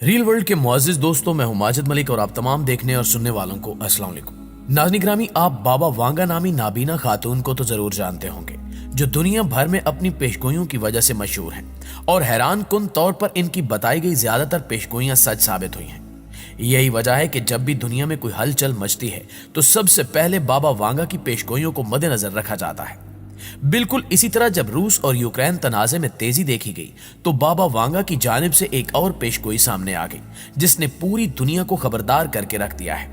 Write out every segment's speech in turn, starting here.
Rail world کے معزز دوستوں، میں ہوں ماجد ملک اور آپ تمام دیکھنے اور سننے والوں کو السلام علیکم۔ ناظرین گرامی، آپ بابا وانگا نامی نابینا خاتون کو تو ضرور جانتے ہوں گے، جو دنیا بھر میں اپنی پیشگوئیوں کی وجہ سے مشہور ہیں اور حیران کن طور پر ان کی بتائی گئی زیادہ تر پیشگوئیاں سچ ثابت ہوئی ہیں۔ یہی وجہ ہے کہ جب بھی دنیا میں کوئی ہلچل مچتی ہے تو سب سے پہلے بابا وانگا کی پیشگوئیوں کو مد نظر رکھا جاتا ہے۔ بالکل اسی طرح جب روس اور یوکرین تنازع میں تیزی دیکھی گئی تو بابا وانگا کی جانب سے ایک اور پیشگوئی سامنے آ گئی، جس نے پوری دنیا کو خبردار کر کے رکھ دیا ہے۔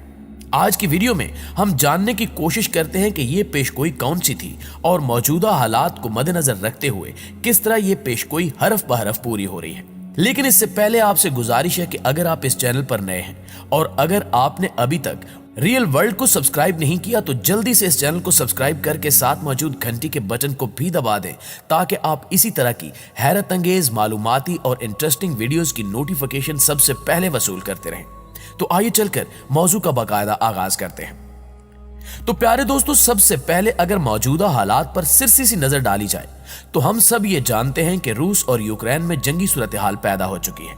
آج کی ویڈیو میں ہم جاننے کی کوشش کرتے ہیں کہ یہ پیشگوئی کون سی تھی اور موجودہ حالات کو مد نظر رکھتے ہوئے کس طرح یہ پیشگوئی حرف بحرف پوری ہو رہی ہے۔ لیکن اس سے پہلے آپ سے گزارش ہے کہ اگر آپ اس چینل پر نئے ہیں اور اگر آپ نے ابھی تک ریل ورلڈ کو سبسکرائب نہیں کیا تو جلدی سے اس چینل کو سبسکرائب کر کے ساتھ موجود گھنٹی کے بٹن کو بھی دبا دیں، تاکہ آپ اسی طرح کی حیرت انگیز معلوماتی اور انٹرسٹنگ ویڈیوز کی نوٹیفیکیشن سب سے پہلے وصول کرتے رہیں۔ تو آئیے چل کر موضوع کا باقاعدہ آغاز کرتے ہیں۔ تو پیارے دوستو، سب سے پہلے اگر موجودہ حالات پر سرسی سی نظر ڈالی جائے تو ہم سب یہ جانتے ہیں کہ روس اور یوکرین میں جنگی صورتحال پیدا ہو چکی ہے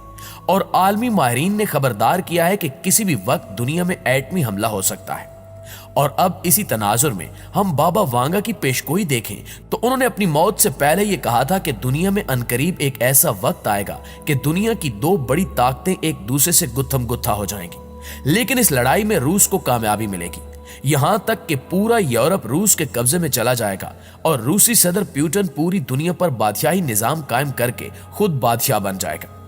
اور عالمی ماہرین نے خبردار کیا ہے کہ کسی بھی وقت دنیا میں ایٹمی حملہ ہو سکتا ہے۔ اور اب اسی تناظر میں ہم بابا وانگا کی پیشگوئی دیکھیں تو انہوں نے اپنی موت سے پہلے یہ کہا تھا کہ دنیا میں عنقریب ایک ایسا وقت آئے گا کہ دنیا کی دو بڑی طاقتیں ایک دوسرے سے گتھم گتھا ہو جائیں گی، لیکن اس لڑائی میں روس کو کامیابی ملے گی، یہاں تک کہ پورا یورپ روس کے قبضے میں چلا جائے گا اور روسی صدر پیوٹن پوری دنیا پر بادشاہی نظام قائم کر کے خود بادشاہ بن جائے گا۔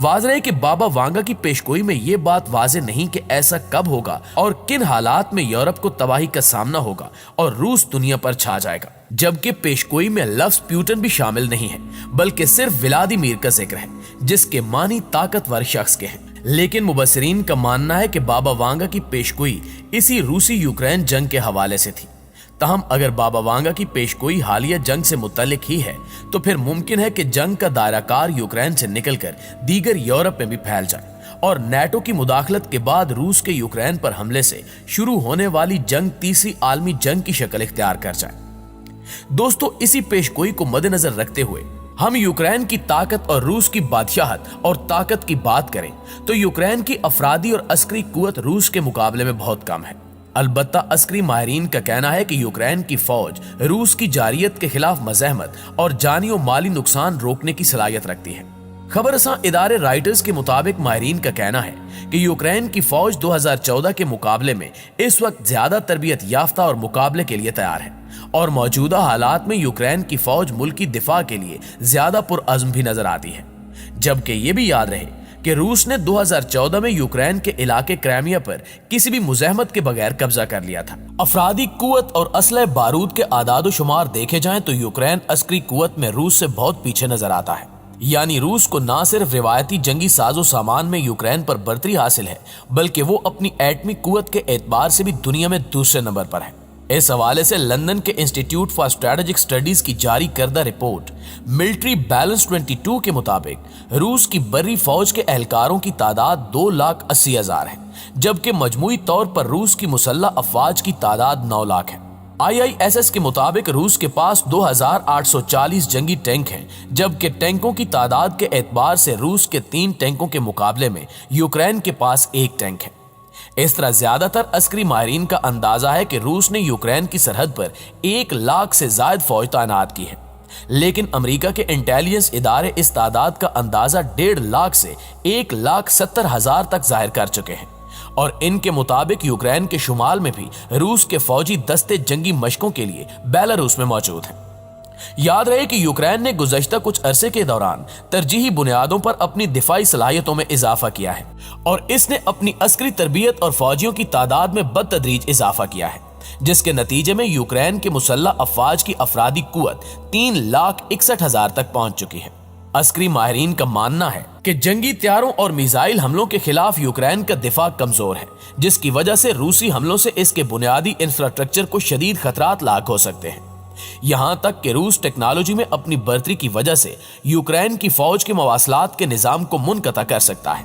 واضح ہے کہ بابا وانگا کی پیشگوئی میں یہ بات واضح نہیں کہ ایسا کب ہوگا اور کن حالات میں یورپ کو تباہی کا سامنا ہوگا اور روس دنیا پر چھا جائے گا، جبکہ پیشگوئی میں لفظ پیوٹن بھی شامل نہیں ہے بلکہ صرف ولادیمیر کا ذکر ہے، جس کے معنی طاقتور شخص کے ہیں۔ لیکن مبصرین کا ماننا ہے کہ بابا وانگا کی پیشگوئی اسی روسی یوکرین جنگ کے حوالے سے تھی۔ تاہم اگر بابا وانگا کی پیشگوئی حالیہ جنگ سے متعلق ہی ہے تو پھر ممکن ہے کہ جنگ کا دائرہ کار یوکرین سے نکل کر دیگر یورپ میں بھی پھیل جائے اور نیٹو کی مداخلت کے بعد روس کے یوکرین پر حملے سے شروع ہونے والی جنگ تیسری عالمی جنگ کی شکل اختیار کر جائے۔ دوستو، اسی پیشگوئی کو مد نظر رکھتے ہوئے ہم یوکرین کی طاقت اور روس کی بادشاہت اور طاقت کی بات کریں تو یوکرین کی افرادی اور عسکری قوت روس کے مقابلے میں بہت کم ہے۔ البتہ عسکری ماہرین کا کہنا ہے کہ یوکرین کی فوج روس کی جارحیت کے خلاف مزاحمت اور جانی و مالی نقصان روکنے کی صلاحیت رکھتی ہے۔ خبر رساں ادارے رائٹرز کے مطابق ماہرین کا کہنا ہے کہ یوکرین کی فوج 2014 کے مقابلے میں اس وقت زیادہ تربیت یافتہ اور مقابلے کے لیے تیار ہے اور موجودہ حالات میں یوکرین کی فوج ملکی دفاع کے لیے زیادہ پرعزم بھی نظر آتی ہے، جبکہ یہ بھی یاد رہے کہ روس نے 2014 میں یوکرین کے علاقے کرائمیا پر کسی بھی مزاحمت کے بغیر قبضہ کر لیا تھا۔ افرادی قوت اور اسلحہ بارود کے اعداد و شمار دیکھے جائیں تو یوکرین عسکری قوت میں روس سے بہت پیچھے نظر آتا ہے، یعنی روس کو نہ صرف روایتی جنگی ساز و سامان میں یوکرین پر برتری حاصل ہے بلکہ وہ اپنی ایٹمی قوت کے اعتبار سے بھی دنیا میں دوسرے نمبر پر ہے۔ اس حوالے سے لندن کے انسٹیٹیوٹ فار اسٹریٹجک اسٹڈیز کی جاری کردہ رپورٹ ملٹری بیلنس 22 کے مطابق روس کی بری فوج کے اہلکاروں کی تعداد 2,80,000 ہے، جبکہ مجموعی طور پر روس کی مسلح افواج کی تعداد 9 لاکھ ہے۔ IISS کے مطابق روس کے پاس 2,840 جنگی ٹینک ہیں، جبکہ ٹینکوں کی تعداد کے اعتبار سے روس کے 3 ٹینکوں کے مقابلے میں یوکرین کے پاس 1 ٹینک ہے۔ اس طرح زیادہ تر عسکری ماہرین کا اندازہ ہے کہ روس نے یوکرین کی سرحد پر 1 لاکھ سے زائد فوج تعینات کی ہے، لیکن امریکہ کے انٹیلیجنس ادارے اس تعداد کا اندازہ 1.5 لاکھ سے 1,70,000 تک ظاہر کر چکے ہیں، اور ان کے مطابق یوکرین کے شمال میں بھی روس کے فوجی دستے جنگی مشقوں کے لیے بیلاروس میں موجود ہیں۔ یاد رہے کہ یوکرین نے گزشتہ کچھ عرصے کے دوران ترجیحی بنیادوں پر اپنی دفاعی صلاحیتوں میں اضافہ کیا ہے اور اس نے اپنی عسکری تربیت اور فوجیوں کی تعداد میں بتدریج اضافہ کیا ہے، جس کے نتیجے میں یوکرین کے مسلح افواج کی افرادی قوت 3,61,000 تک پہنچ چکی ہے۔ عسکری ماہرین کا ماننا ہے کہ جنگی طیاروں اور میزائل حملوں کے خلاف یوکرین کا دفاع کمزور ہے، جس کی وجہ سے روسی حملوں سے اس کے بنیادی انفراسٹرکچر کو شدید خطرات لاحق ہو سکتے ہیں، یہاں تک کہ روس ٹیکنالوجی میں اپنی برتری کی وجہ سے یوکرین کی فوج کے مواصلات کے نظام کو منقطع کر سکتا ہے۔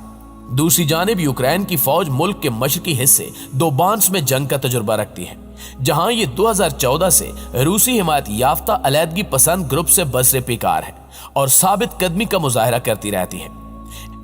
دوسری جانب یوکرین کی فوج ملک کے مشرقی حصے دوبانس میں جنگ کا تجربہ رکھتی ہے، جہاں یہ 2014 سے روسی حمایت یافتہ علیحدگی پسند گروپ سے برسر پیکار ہے اور ثابت قدمی کا مظاہرہ کرتی رہتی ہے۔